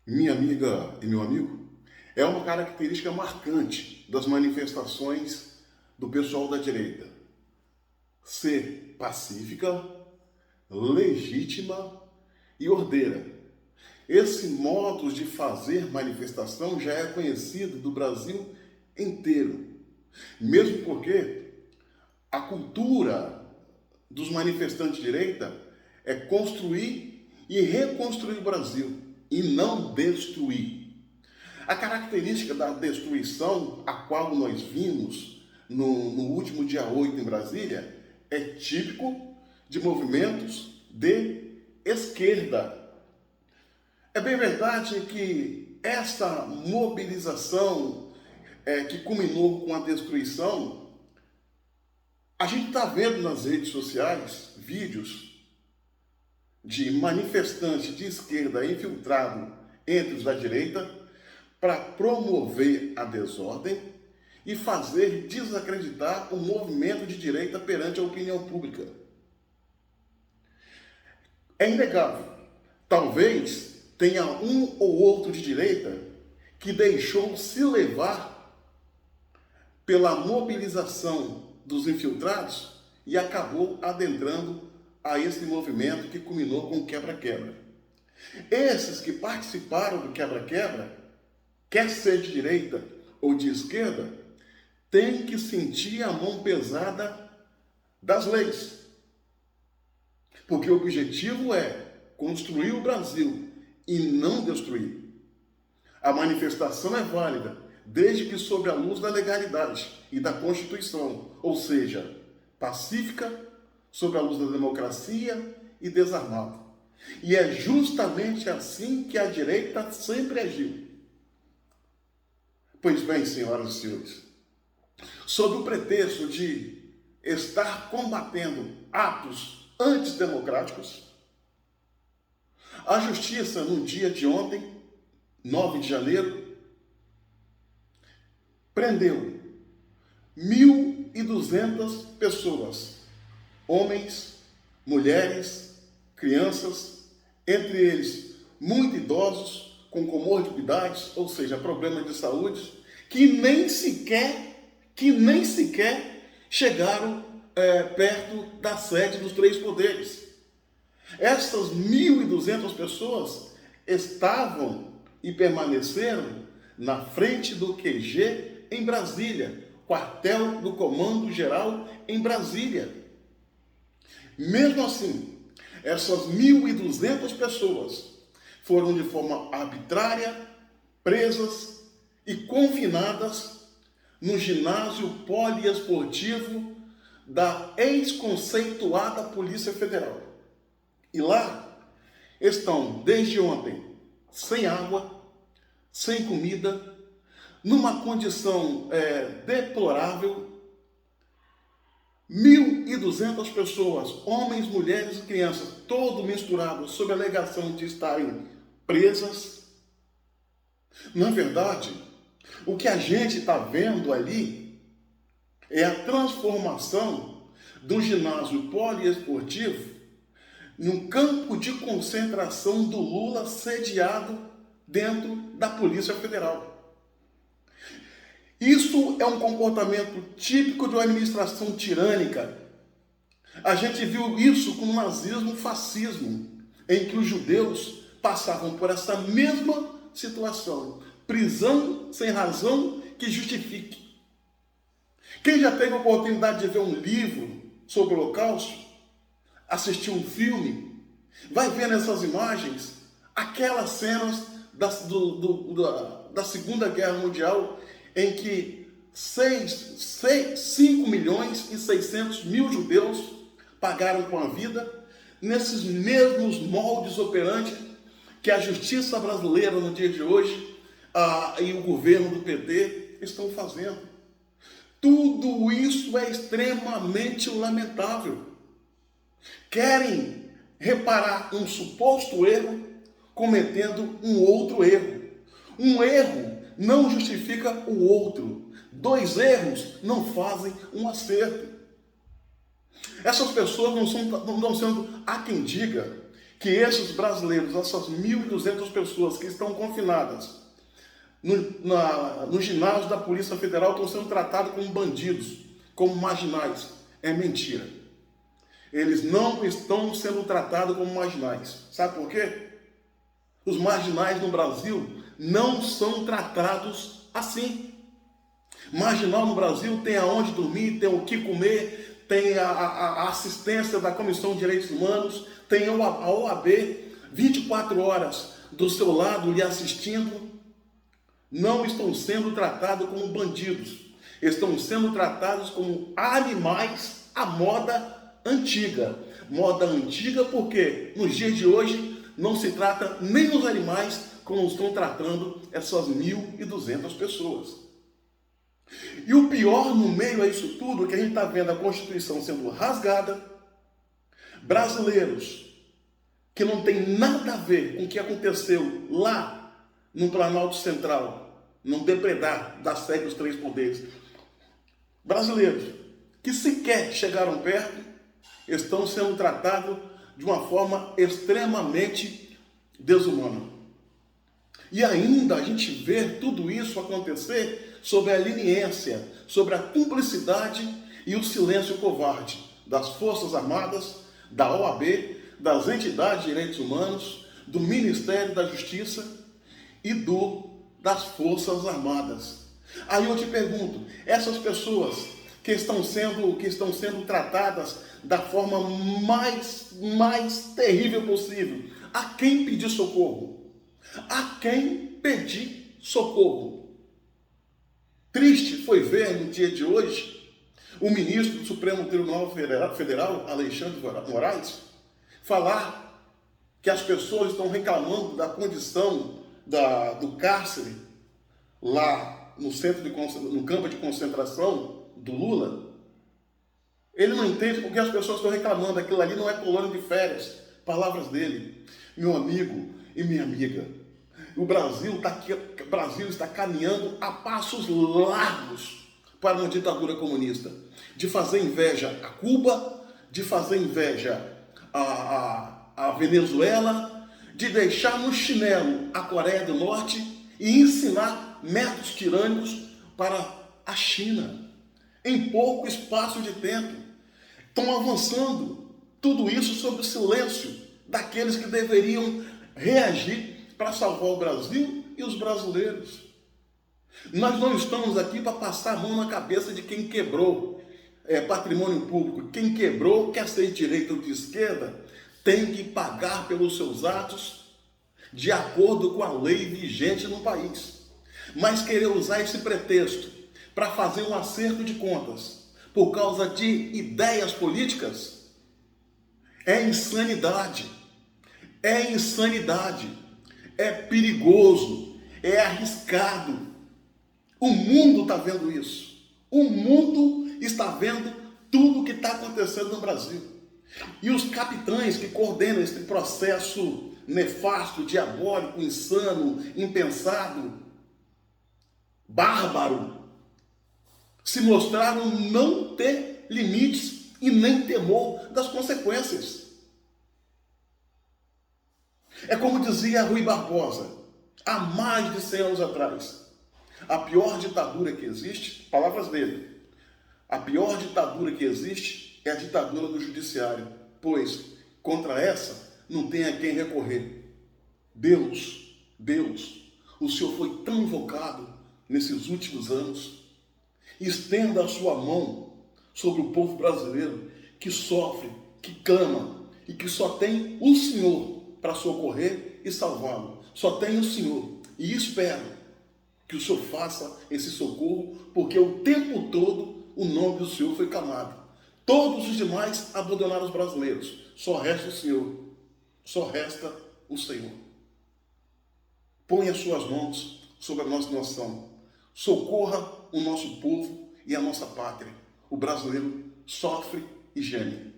Minha amiga e meu amigo, é uma característica marcante das manifestações do pessoal da direita. Ser pacífica, legítima e ordeira. Esse modo de fazer manifestação já é conhecido do Brasil inteiro. Mesmo porque a cultura dos manifestantes de direita é construir e reconstruir o Brasil e não destruir. A característica da destruição a qual nós vimos no último dia 8 em Brasília é típico de movimentos de esquerda. É bem verdade que essa mobilização que culminou com a destruição, a gente está vendo nas redes sociais vídeos de manifestantes de esquerda infiltrado entre os da direita para promover a desordem e fazer desacreditar o movimento de direita perante a opinião pública. É inegável. Talvez tenha um ou outro de direita que deixou se levar pela mobilização dos infiltrados e acabou adentrando a esse movimento que culminou com o quebra-quebra. Esses que participaram do quebra-quebra, quer ser de direita ou de esquerda, têm que sentir a mão pesada das leis. Porque o objetivo é construir o Brasil e não destruir. A manifestação é válida desde que sob a luz da legalidade e da Constituição, ou seja, pacífica, sob a luz da democracia e desarmado. E é justamente assim que a direita sempre agiu. Pois bem, senhoras e senhores, sob o pretexto de estar combatendo atos antidemocráticos, a Justiça, no dia de ontem, 9 de janeiro, prendeu 1.200 pessoas, homens, mulheres, crianças, entre eles muito idosos, com comorbidades, ou seja, problemas de saúde, que nem sequer chegaram perto da sede dos três poderes. Essas 1.200 pessoas estavam e permaneceram na frente do QG em Brasília, quartel do Comando Geral em Brasília. Mesmo assim, essas 1.200 pessoas foram de forma arbitrária presas e confinadas no ginásio poliesportivo da ex-conceituada Polícia Federal. E lá estão, desde ontem, sem água, sem comida, numa condição deplorável. 1.200 pessoas, homens, mulheres e crianças, todos misturados, sob a alegação de estarem presas. Na verdade, o que a gente está vendo ali é a transformação do ginásio poliesportivo num campo de concentração do Lula sediado dentro da Polícia Federal. Isso é um comportamento típico de uma administração tirânica. A gente viu isso com o nazismo e o fascismo, em que os judeus passavam por essa mesma situação. Prisão sem razão que justifique. Quem já teve a oportunidade de ver um livro sobre o Holocausto, assistir um filme, vai ver nessas imagens aquelas cenas da Segunda Guerra Mundial em que 5 milhões e 600 mil judeus pagaram com a vida nesses mesmos moldes operantes que a justiça brasileira no dia de hoje e o governo do PT estão fazendo. Tudo isso é extremamente lamentável. Querem reparar um suposto erro cometendo um outro erro. Um erro não justifica o outro. 2 erros não fazem um acerto. Essas pessoas não estão sendo, há quem diga que esses brasileiros, essas 1.200 pessoas que estão confinadas no ginásio da Polícia Federal estão sendo tratados como bandidos, como marginais. É mentira. Eles não estão sendo tratados como marginais. Sabe por quê? Os marginais no Brasil não são tratados assim. Marginal no Brasil tem aonde dormir, tem o que comer, tem a assistência da Comissão de Direitos Humanos, tem a OAB 24 horas do seu lado lhe assistindo. Não estão sendo tratados como bandidos. Estão sendo tratados como animais à moda antiga. Moda antiga porque nos dias de hoje não se trata nem os animais como estão tratando essas 1.200 pessoas. E o pior no meio a isso tudo é que a gente está vendo a Constituição sendo rasgada, brasileiros que não tem nada a ver com o que aconteceu lá no Planalto Central, não depredar da sede dos três poderes. Brasileiros que sequer chegaram perto estão sendo tratados de uma forma extremamente desumana. E ainda a gente vê tudo isso acontecer sob a leniência, sobre a cumplicidade e o silêncio covarde das Forças Armadas, da OAB, das entidades de direitos humanos, do Ministério da Justiça e das Forças Armadas. Aí eu te pergunto, essas pessoas que estão sendo tratadas da forma mais terrível possível, a quem pedir socorro? A quem pedir socorro? Triste foi ver no dia de hoje o ministro do Supremo Tribunal Federal, Alexandre de Moraes, falar que as pessoas estão reclamando da condição do cárcere lá no campo de concentração do Lula. Ele não entende porque as pessoas estão reclamando. Aquilo ali não é colônia de férias. Palavras dele. Meu amigo e minha amiga, o Brasil está caminhando a passos largos para uma ditadura comunista. De fazer inveja a Cuba, de fazer inveja a Venezuela, de deixar no chinelo a Coreia do Norte e ensinar métodos tirânicos para a China. Em pouco espaço de tempo. Estão avançando. Tudo isso sob o silêncio daqueles que deveriam reagir para salvar o Brasil e os brasileiros. Nós não estamos aqui para passar a mão na cabeça de quem quebrou patrimônio público. Quem quebrou, quer ser de direita ou de esquerda, tem que pagar pelos seus atos de acordo com a lei vigente no país. Mas querer usar esse pretexto para fazer um acerto de contas por causa de ideias políticas é insanidade. É insanidade. É perigoso. É arriscado. O mundo está vendo isso. O mundo está vendo tudo o que está acontecendo no Brasil. E os capitães que coordenam esse processo nefasto, diabólico, insano, impensado, bárbaro, se mostraram não ter limites e nem temor das consequências. É como dizia Rui Barbosa, há mais de 100 anos atrás, a pior ditadura que existe, palavras dele, a pior ditadura que existe é a ditadura do judiciário, pois contra essa não tem a quem recorrer. Deus, o Senhor foi tão invocado nesses últimos anos. Estenda a sua mão sobre o povo brasileiro que sofre, que clama e que só tem o Senhor para socorrer e salvá-lo. Só tem o Senhor. E espero que o Senhor faça esse socorro, porque o tempo todo o nome do Senhor foi clamado. Todos os demais abandonaram os brasileiros. Só resta o Senhor. Só resta o Senhor. Põe as suas mãos sobre a nossa nação. Socorra o nosso povo e a nossa pátria. O brasileiro sofre e geme.